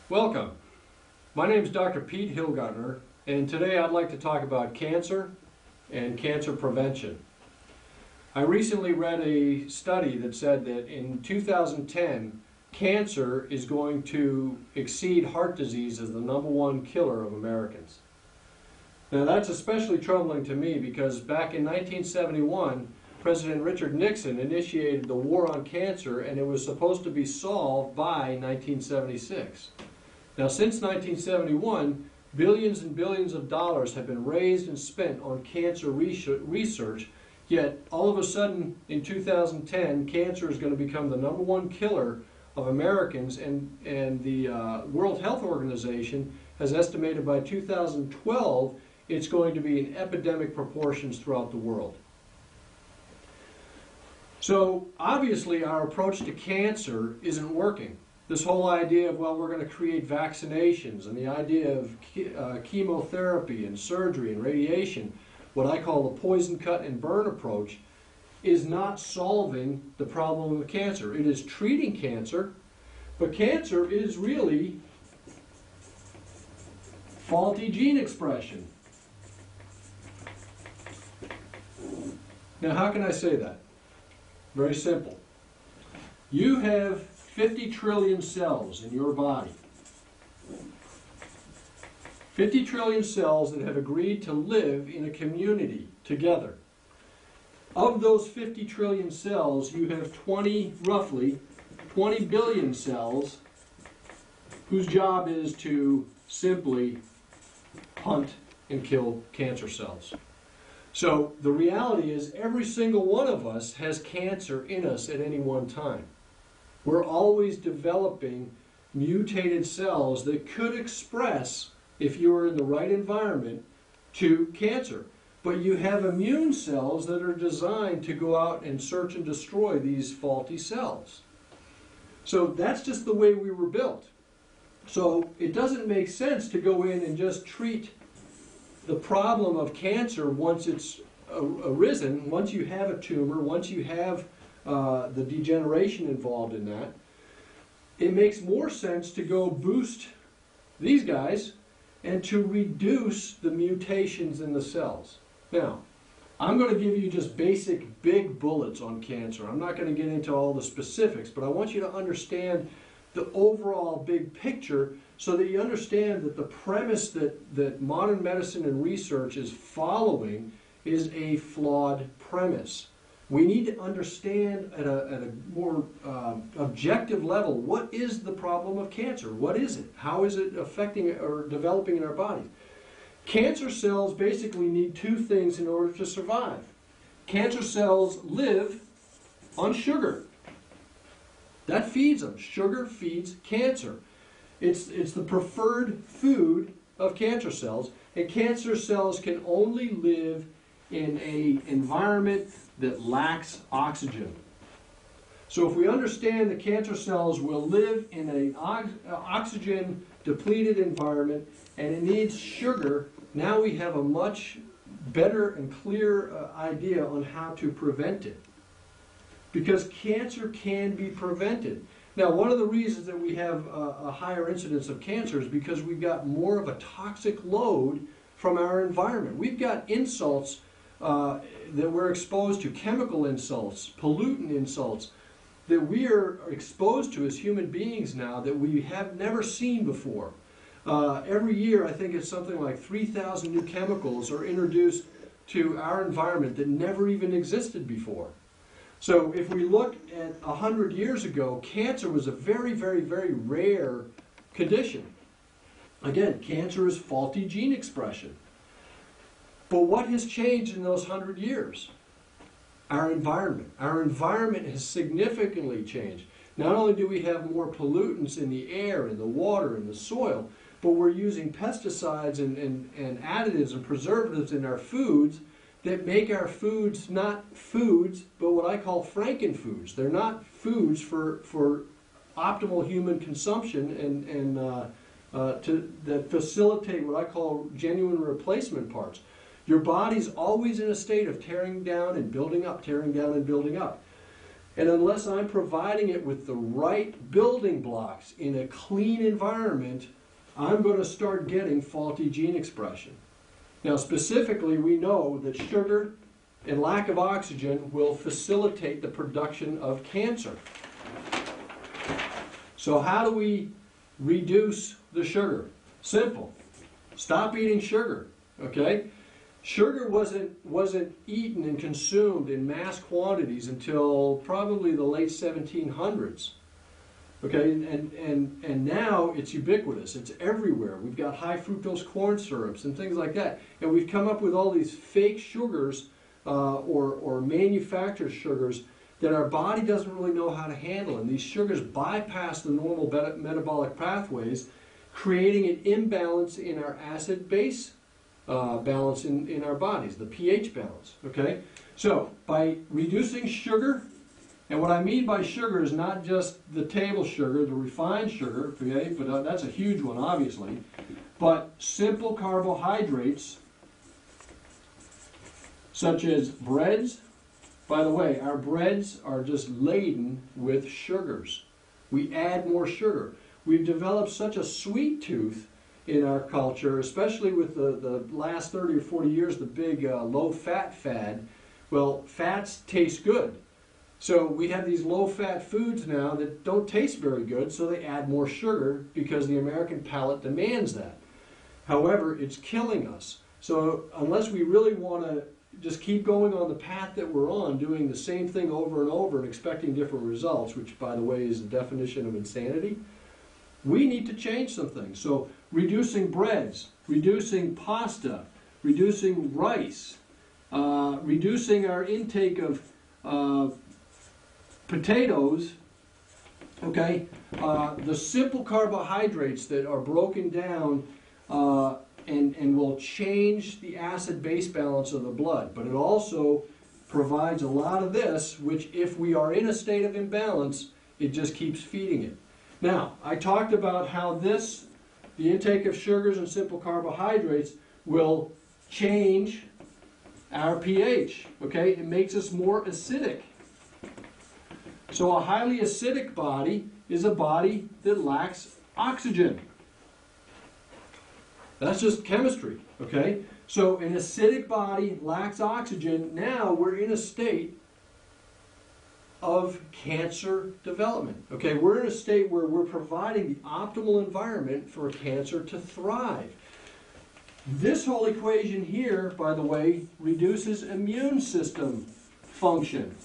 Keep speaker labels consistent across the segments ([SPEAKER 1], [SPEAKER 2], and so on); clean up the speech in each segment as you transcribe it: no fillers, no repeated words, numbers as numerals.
[SPEAKER 1] Welcome. My name is Dr. Pete Hilgartner, and today I'd like to talk about cancer and cancer prevention. I recently read a study that said that in 2010, cancer is going to exceed heart disease as the #1 killer of Americans. Now that's especially troubling to me because back in 1971, President Richard Nixon initiated the war on cancer, and it was supposed to be solved by 1976. Now, since 1971, billions and billions of dollars have been raised and spent on cancer research, yet all of a sudden in 2010, cancer is going to become the #1 killer of Americans, and the World Health Organization has estimated by 2012 it's going to be in epidemic proportions throughout the world. So obviously our approach to cancer isn't working. This whole idea of, well, we're going to create vaccinations, and the idea of chemotherapy and surgery and radiation, what I call the poison, cut, and burn approach, is not solving the problem of cancer. It is treating cancer, but cancer is really faulty gene expression. Now, how can I say that? Very simple. You have 50 trillion cells in your body. 50 trillion cells that have agreed to live in a community together. Of those 50 trillion cells, you have roughly 20 billion cells whose job is to simply hunt and kill cancer cells. So the reality is every single one of us has cancer in us at any one time. We're always developing mutated cells that could express, if you were in the right environment, to cancer. But you have immune cells that are designed to go out and search and destroy these faulty cells. So that's just the way we were built. So it doesn't make sense to go in and just treat the problem of cancer once it's arisen, once you have a tumor, once you have the degeneration involved in that. It makes more sense to go boost these guys and to reduce the mutations in the cells. Now, I'm going to give you just basic big bullets on cancer. I'm not going to get into all the specifics, but I want you to understand the overall big picture so that you understand that the premise that modern medicine and research is following is a flawed premise. We need to understand at a more objective level, what is the problem of cancer? What is it? How is it affecting or developing in our bodies? Cancer cells basically need two things in order to survive. Cancer cells live on sugar. That feeds them. Sugar feeds cancer. It's the preferred food of cancer cells, and cancer cells can only live in an environment that lacks oxygen. So if we understand that cancer cells will live in an oxygen depleted environment and it needs sugar, now we have a much better and clearer idea on how to prevent it. Because cancer can be prevented. Now, one of the reasons that we have a higher incidence of cancer is because we've got more of a toxic load from our environment. We've got insults that we're exposed to, chemical insults, pollutant insults, that we are exposed to as human beings now that we have never seen before. Every year, I think it's something like 3,000 new chemicals are introduced to our environment that never even existed before. So if we look at 100 years ago, cancer was a very, very, very rare condition. Again, cancer is faulty gene expression. But what has changed in those 100 years? Our environment. Our environment has significantly changed. Not only do we have more pollutants in the air, in the water, in the soil, but we're using pesticides and additives and preservatives in our foods that make our foods not foods, but what I call frankenfoods. They're not foods for optimal human consumption that facilitate what I call genuine replacement parts. Your body's always in a state of tearing down and building up, tearing down and building up. And unless I'm providing it with the right building blocks in a clean environment, I'm going to start getting faulty gene expression. Now, specifically, we know that sugar and lack of oxygen will facilitate the production of cancer. So how do we reduce the sugar? Simple. Stop eating sugar, okay? Sugar wasn't eaten and consumed in mass quantities until probably the late 1700s. Okay, and now it's ubiquitous. It's everywhere. We've got high fructose corn syrups and things like that. And we've come up with all these fake sugars or manufactured sugars that our body doesn't really know how to handle. And these sugars bypass the normal metabolic pathways, creating an imbalance in our acid-base balance in our bodies, the pH balance. Okay, so by reducing sugar, and what I mean by sugar is not just the table sugar, the refined sugar, okay, but that's a huge one, obviously, but simple carbohydrates such as breads. By the way, our breads are just laden with sugars. We add more sugar. We've developed such a sweet tooth in our culture, especially with the last 30 or 40 years, the big low-fat fad. Well, fats taste good. So we have these low-fat foods now that don't taste very good, so they add more sugar because the American palate demands that. However, it's killing us. So unless we really want to just keep going on the path that we're on, doing the same thing over and over and expecting different results, which, by the way, is the definition of insanity, we need to change some things. So reducing breads, reducing pasta, reducing rice, reducing our intake of potatoes, okay, the simple carbohydrates that are broken down and will change the acid-base balance of the blood. But it also provides a lot of this, which if we are in a state of imbalance, it just keeps feeding it. Now, I talked about how the intake of sugars and simple carbohydrates will change our pH, okay? It makes us more acidic. So a highly acidic body is a body that lacks oxygen. That's just chemistry, okay? So an acidic body lacks oxygen. Now we're in a state of cancer development, okay? We're in a state where we're providing the optimal environment for cancer to thrive. This whole equation here, by the way, reduces immune system function.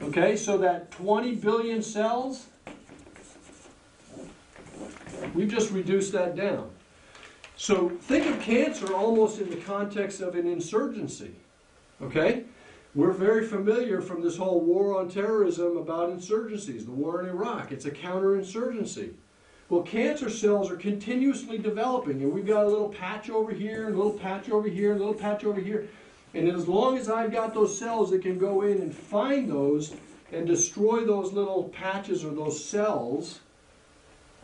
[SPEAKER 1] Okay, so that 20 billion cells, we've just reduced that down. So think of cancer almost in the context of an insurgency. Okay? We're very familiar from this whole war on terrorism about insurgencies, the war in Iraq. It's a counterinsurgency. Well, cancer cells are continuously developing, and we've got a little patch over here, and a little patch over here, and a little patch over here. And as long as I've got those cells that can go in and find those and destroy those little patches or those cells,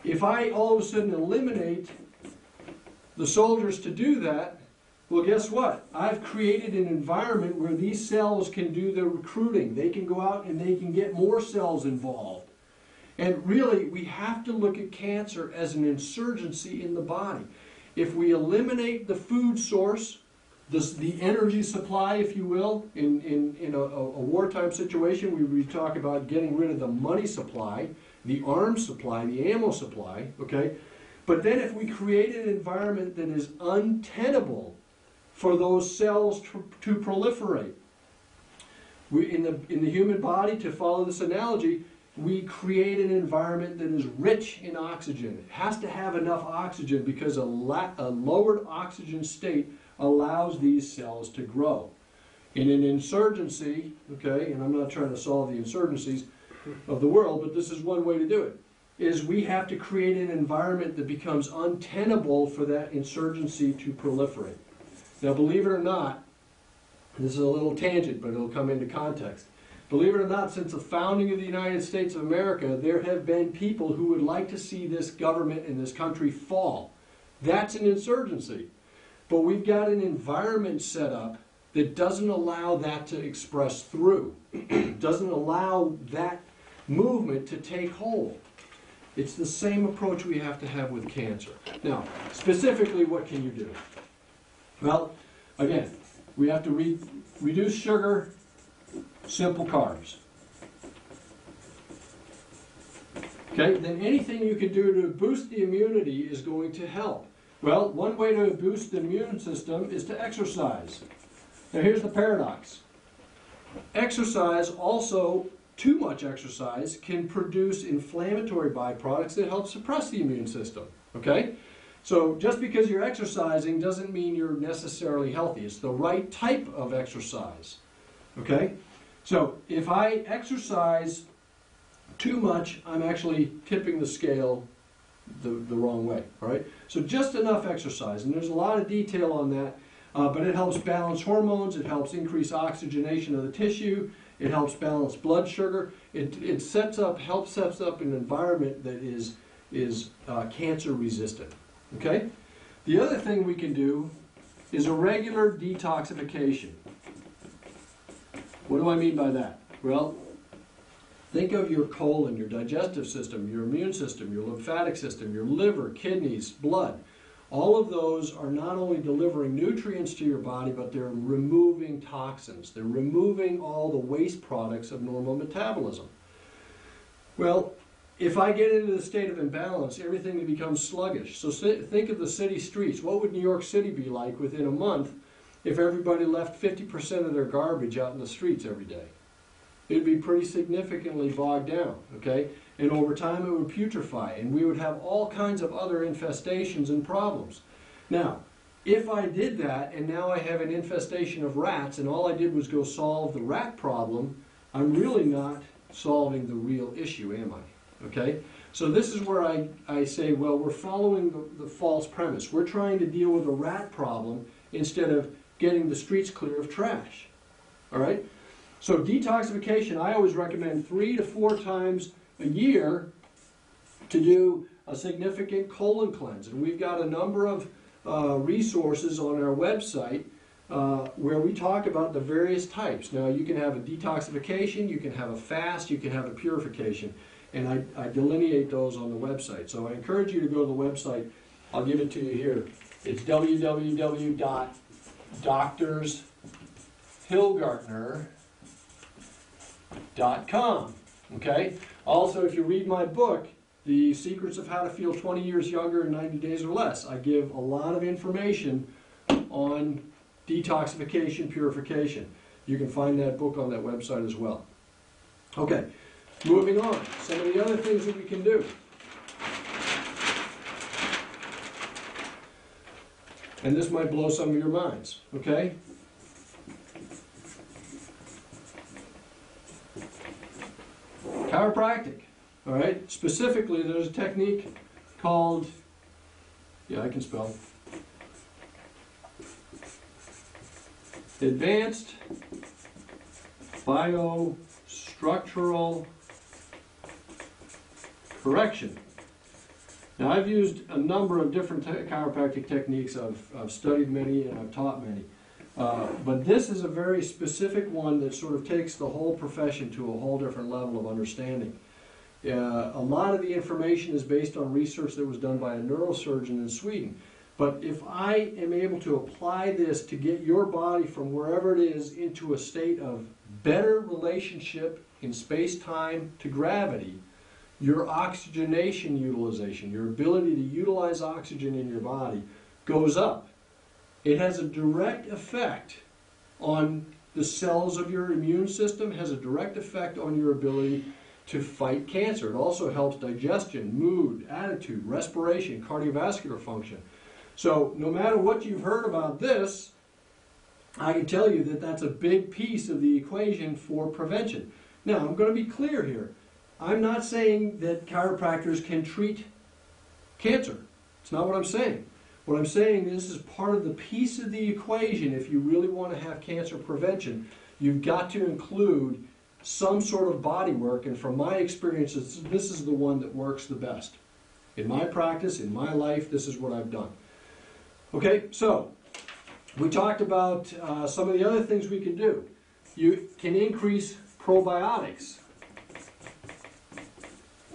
[SPEAKER 1] if I all of a sudden eliminate the soldiers to do that, well, guess what? I've created an environment where these cells can do the recruiting. They can go out and they can get more cells involved. And really, we have to look at cancer as an insurgency in the body. If we eliminate the food source, the energy supply, if you will, in a wartime situation, we talk about getting rid of the money supply, the arms supply, the ammo supply, okay? But then if we create an environment that is untenable for those cells to proliferate, in the human body, to follow this analogy, we create an environment that is rich in oxygen. It has to have enough oxygen because a lowered oxygen state allows these cells to grow. In an insurgency, okay, and I'm not trying to solve the insurgencies of the world, but this is one way to do it, is we have to create an environment that becomes untenable for that insurgency to proliferate. Now, believe it or not, this is a little tangent, but it'll come into context. Believe it or not, since the founding of the United States of America, there have been people who would like to see this government and this country fall. That's an insurgency. But we've got an environment set up that doesn't allow that to express through, doesn't allow that movement to take hold. It's the same approach we have to have with cancer. Now, specifically, what can you do? Well, again, we have to reduce sugar, simple carbs. Okay, then anything you can do to boost the immunity is going to help. Well, one way to boost the immune system is to exercise. Now here's the paradox. Exercise also, too much exercise, can produce inflammatory byproducts that help suppress the immune system. Okay? So just because you're exercising doesn't mean you're necessarily healthy. It's the right type of exercise. Okay? So if I exercise too much, I'm actually tipping the scale the wrong way. All right? So just enough exercise. And there's a lot of detail on that. But it helps balance hormones. It helps increase oxygenation of the tissue. It helps balance blood sugar. It helps set up an environment that is cancer resistant. Okay? The other thing we can do is a regular detoxification. What do I mean by that? Well, think of your colon, your digestive system, your immune system, your lymphatic system, your liver, kidneys, blood. All of those are not only delivering nutrients to your body, but they're removing toxins. They're removing all the waste products of normal metabolism. Well, if I get into the state of imbalance, everything becomes sluggish. So think of the city streets. What would New York City be like within a month if everybody left 50% of their garbage out in the streets every day? It would be pretty significantly bogged down, okay? And over time it would putrefy, and we would have all kinds of other infestations and problems. Now, if I did that, and now I have an infestation of rats, and all I did was go solve the rat problem, I'm really not solving the real issue, am I? Okay? So this is where I say, well, we're following the false premise. We're trying to deal with a rat problem instead of getting the streets clear of trash. All right? So detoxification, I always recommend 3 to 4 times a year to do a significant colon cleanse. And we've got a number of resources on our website where we talk about the various types. Now, you can have a detoxification, you can have a fast, you can have a purification. And I delineate those on the website. So I encourage you to go to the website. I'll give it to you here. It's www.drhilgartner.com. Okay? Also, if you read my book, The Secrets of How to Feel 20 Years Younger in 90 Days or Less, I give a lot of information on detoxification, purification. You can find that book on that website as well. Okay, moving on. Some of the other things that we can do. And this might blow some of your minds, okay? Chiropractic, all right? Specifically, there's a technique called, I can spell, Advanced Biostructural Correction. Now, I've used a number of different chiropractic techniques. I've studied many and I've taught many. But this is a very specific one that sort of takes the whole profession to a whole different level of understanding. A lot of the information is based on research that was done by a neurosurgeon in Sweden. But if I am able to apply this to get your body from wherever it is into a state of better relationship in space-time to gravity, your oxygenation utilization, your ability to utilize oxygen in your body goes up. It has a direct effect on the cells of your immune system, has a direct effect on your ability to fight cancer. It also helps digestion, mood, attitude, respiration, cardiovascular function. So no matter what you've heard about this, I can tell you that that's a big piece of the equation for prevention. Now, I'm going to be clear here. I'm not saying that chiropractors can treat cancer. It's not what I'm saying. What I'm saying is this is part of the piece of the equation. If you really want to have cancer prevention, you've got to include some sort of body work, and from my experience, this is the one that works the best. In my practice, in my life, this is what I've done. Okay, so We talked about some of the other things we can do. You can increase probiotics.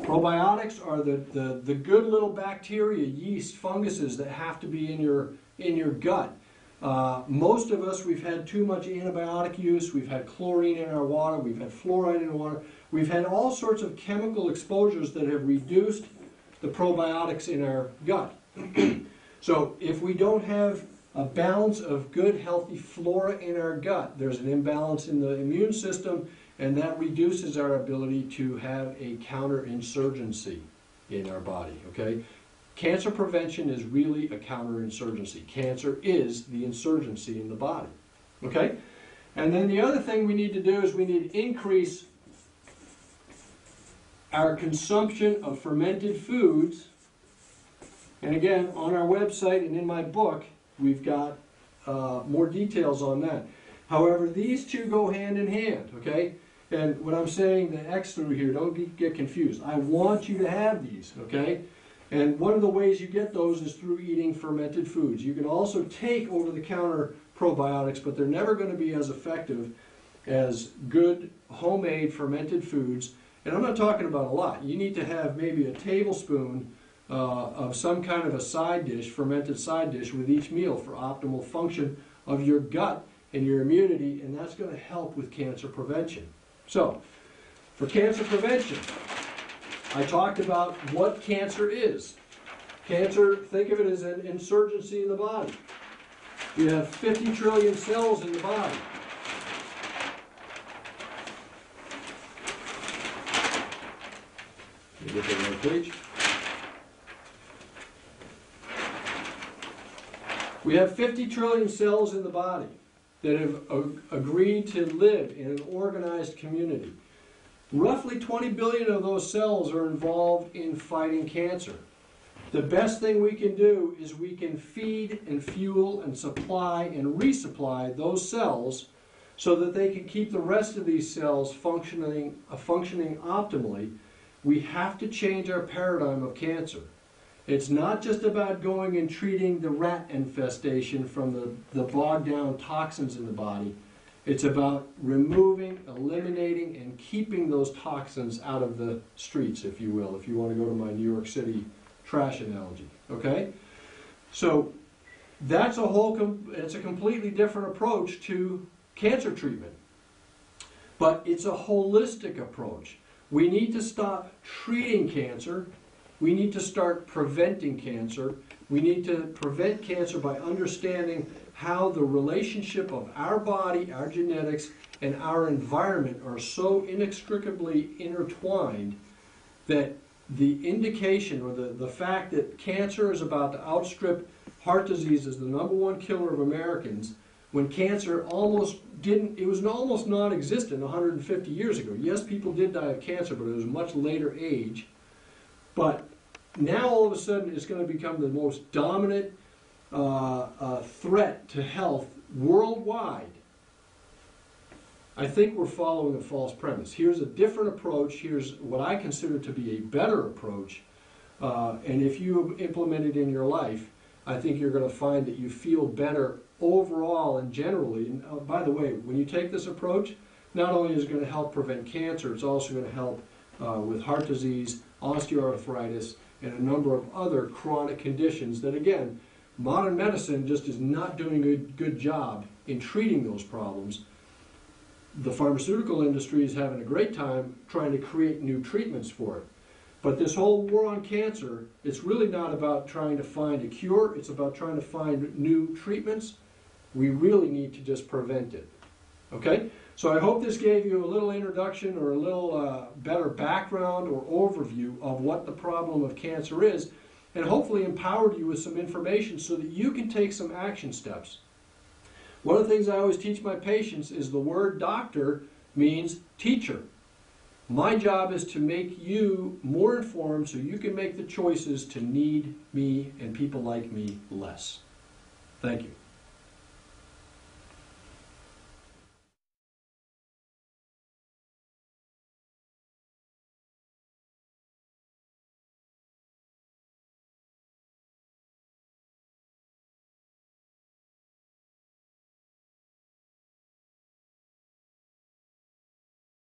[SPEAKER 1] Probiotics are the good little bacteria, yeast, funguses that have to be in your gut. Most of us, we've had too much antibiotic use, we've had chlorine in our water, we've had fluoride in the water, we've had all sorts of chemical exposures that have reduced the probiotics in our gut. So if we don't have a balance of good, healthy flora in our gut, there's an imbalance in the immune system, and that reduces our ability to have a counterinsurgency in our body, okay? Cancer prevention is really a counterinsurgency. Cancer is the insurgency in the body, okay? And then the other thing we need to do is we need to increase our consumption of fermented foods. And again, on our website and in my book, we've got more details on that. However, these two go hand in hand, okay? And when I'm saying the X through here, don't get confused. I want you to have these, okay? And one of the ways you get those is through eating fermented foods. You can also take over-the-counter probiotics, but they're never going to be as effective as good homemade fermented foods. And I'm not talking about a lot. You need to have maybe a tablespoon of some kind of a side dish, fermented side dish, with each meal for optimal function of your gut and your immunity, and that's going to help with cancer prevention. So, for cancer prevention, I talked about what cancer is. Cancer, think of it as an insurgency in the body. You have 50 trillion cells in the body. Let me get to the right page. We have 50 trillion cells in the body that have agreed to live in an organized community. Roughly 20 billion of those cells are involved in fighting cancer. The best thing we can do is we can feed and fuel and supply and resupply those cells so that they can keep the rest of these cells functioning optimally. We have to change our paradigm of cancer. It's not just about going and treating the rat infestation from the bogged down toxins in the body. It's about removing, eliminating, and keeping those toxins out of the streets, if you will, if you want to go to my New York City trash analogy, okay? So that's it's a completely different approach to cancer treatment. But it's a holistic approach. We need to stop treating cancer. We need to start preventing cancer. We need to prevent cancer by understanding how the relationship of our body, our genetics, and our environment are so inextricably intertwined that the indication or the fact that cancer is about to outstrip heart disease as the #1 killer of Americans, when cancer it was almost non-existent 150 years ago. Yes, people did die of cancer, but it was a much later age. But now all of a sudden it's going to become the most dominant threat to health worldwide. I think we're following a false premise. Here's a different approach. Here's what I consider to be a better approach. And if you implement it in your life, I think you're going to find that you feel better overall and generally. And by the way, when you take this approach, not only is it going to help prevent cancer, it's also going to help with heart disease, osteoarthritis, and a number of other chronic conditions that, again, modern medicine just is not doing a good job in treating those problems. The pharmaceutical industry is having a great time trying to create new treatments for it. But this whole war on cancer, it's really not about trying to find a cure. It's about trying to find new treatments. We really need to just prevent it. Okay? So I hope this gave you a little introduction or a little better background or overview of what the problem of cancer is, and hopefully empowered you with some information so that you can take some action steps. One of the things I always teach my patients is the word doctor means teacher. My job is to make you more informed so you can make the choices to need me and people like me less. Thank you.